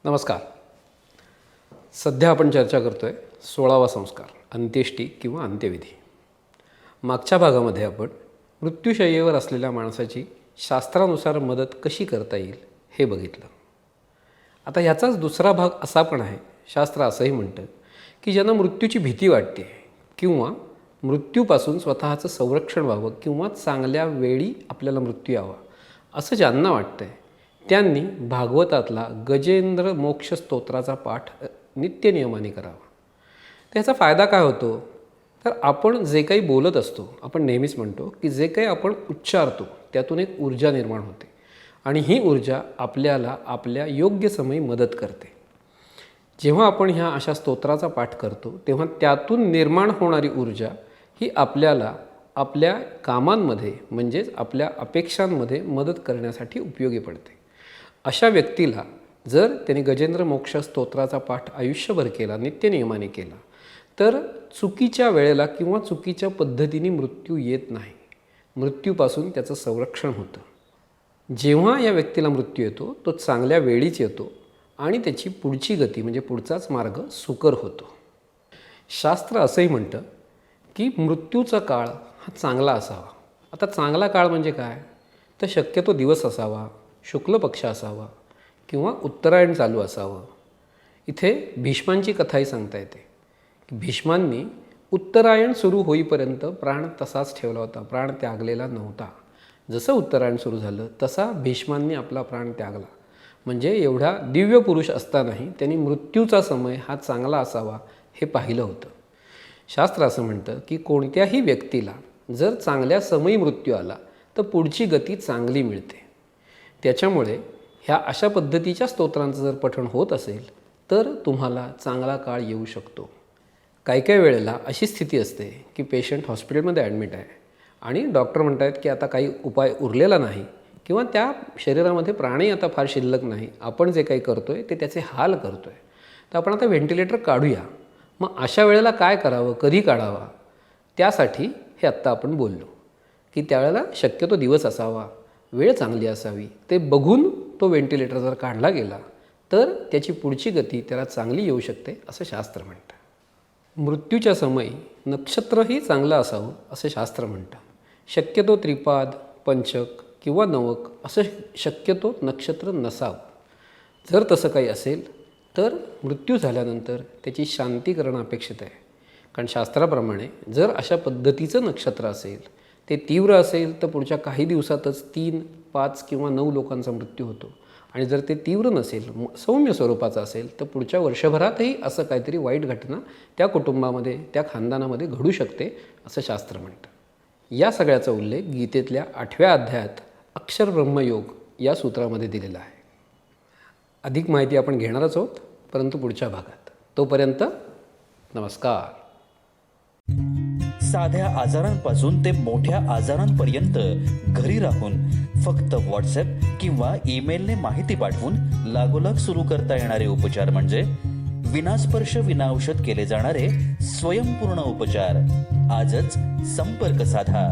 नमस्कार. सध्या आपण चर्चा करतो आहे 16वा संस्कार, अंत्येष्टी किंवा अंत्यविधी. मागच्या भागामध्ये आपण मृत्यूशय्येवर असलेल्या माणसाची शास्त्रानुसार मदत कशी करता येईल हे बघितलं. आता ह्याचाच दुसरा भाग असा पण आहे, शास्त्र असंही म्हणतं की ज्यांना मृत्यूची भीती वाटते किंवा मृत्यूपासून स्वतःचं संरक्षण व्हावं किंवा चांगल्या वेळी आपल्याला मृत्यू यावा असं ज्यांना वाटतं आहे त्यांनी भागवतातला गजेंद्र मोक्ष स्तोत्राचा पाठ नित्यनियमाने करावा. त्याचा फायदा काय होतो तर आपण जे काही बोलत असतो, आपण नेहमीच म्हणतो की जे काही आपण उच्चारतो त्यातून एक ऊर्जा निर्माण होते आणि ही ऊर्जा आपल्याला आपल्या योग्य समयी मदत करते. जेव्हा आपण ह्या अशा स्तोत्राचा पाठ करतो तेव्हा त्यातून निर्माण होणारी ऊर्जा ही आपल्याला आपल्या कामांमध्ये म्हणजेच आपल्या अपेक्षांमध्ये मदत करण्यासाठी उपयोगी पडते. अशा व्यक्तीला जर त्यांनी गजेंद्र मोक्ष स्तोत्राचा पाठ आयुष्यभर केला, नित्यनियमाने केला, तर चुकीच्या वेळेला किंवा चुकीच्या पद्धतीने मृत्यू येत नाही. मृत्यूपासून त्याचं संरक्षण होतं. जेव्हा या व्यक्तीला मृत्यू येतो तो चांगल्या वेळीच येतो आणि त्याची पुढची गती म्हणजे पुढचाच मार्ग सुकर होतो. शास्त्र असंही म्हणतं की मृत्यूचा काळ हा चांगला असावा. आता चांगला काळ म्हणजे काय तर शक्यतो दिवस असावा, शुक्ल पक्ष असावा किंवा उत्तरायण चालू असावं. इथे भीष्मांची कथाही सांगता येते की भीष्मांनी उत्तरायण सुरू होईपर्यंत प्राण तसाच ठेवला होता, प्राण त्यागलेला नव्हता. जसं उत्तरायण सुरू झालं तसा भीष्मांनी आपला प्राण त्यागला. म्हणजे एवढा दिव्य पुरुष असतानाही त्यांनी मृत्यूचा समय हा चांगला असावा हे पाहिलं होतं. शास्त्र असं म्हणतं की कोणत्याही व्यक्तीला जर चांगल्या समयी मृत्यू आला तर पुढची गती चांगली मिळते. त्याच्यामुळे ह्या अशा पद्धतीच्या स्तोत्रांचं जर पठण होत असेल तर तुम्हाला चांगला काळ येऊ शकतो. काही वेळेला अशी स्थिती असते की पेशंट हॉस्पिटलमध्ये ॲडमिट आहे आणि डॉक्टर म्हणत आहेत की आता काही उपाय उरलेला नाही किंवा त्या शरीरामध्ये प्राणी आता फार शिल्लक नाही, आपण जे काही करतो आहे ते त्याचे हाल करतो आहे, तर आपण आता व्हेंटिलेटर काढूया. मग अशा वेळेला काय करावं, कधी काढावा, त्यासाठी हे आत्ता आपण बोललो की त्यावेळेला शक्यतो दिवस असावा, वेळ चांगली असावी, ते बघून तो व्हेंटिलेटर जर काढला गेला तर त्याची पुढची गती त्याला चांगली येऊ शकते असं शास्त्र म्हणतं. मृत्यूच्या समयी नक्षत्रही चांगलं असावं असं शास्त्र म्हणतं. शक्यतो त्रिपाद, पंचक किंवा नवक असं शक्यतो नक्षत्र नसावं. जर तसं काही असेल तर मृत्यू झाल्यानंतर त्याची शांती करणं अपेक्षित आहे. कारण शास्त्राप्रमाणे जर अशा पद्धतीचं नक्षत्र असेल, ते तीव्र असेल तर पुढच्या काही दिवसातच 3, 5 किंवा 9 लोकांचा मृत्यू होतो आणि जर ते तीव्र नसेल, सौम्य स्वरूपाचं असेल तर पुढच्या वर्षभरातही असं काहीतरी वाईट घटना त्या कुटुंबामध्ये, त्या खानदानामध्ये घडू शकते असं शास्त्र म्हणतं. या सगळ्याचा उल्लेख गीतेतल्या 8व्या अध्यायात अक्षर ब्रह्मयोग या सूत्रामध्ये दिलेला आहे. अधिक माहिती आपण घेणारच आहोत, परंतु पुढच्या भागात. तोपर्यंत नमस्कार. साध्या आजारांपासून ते मोठ्या आजारांपर्यंत घरी राहून फक्त व्हॉट्सॲप किंवा ईमेलने माहिती पाठवून लागोलाग सुरू करता येणारे उपचार म्हणजे विनास्पर्श विनाऔषध केले जाणारे स्वयंपूर्ण उपचार. आजच संपर्क साधा.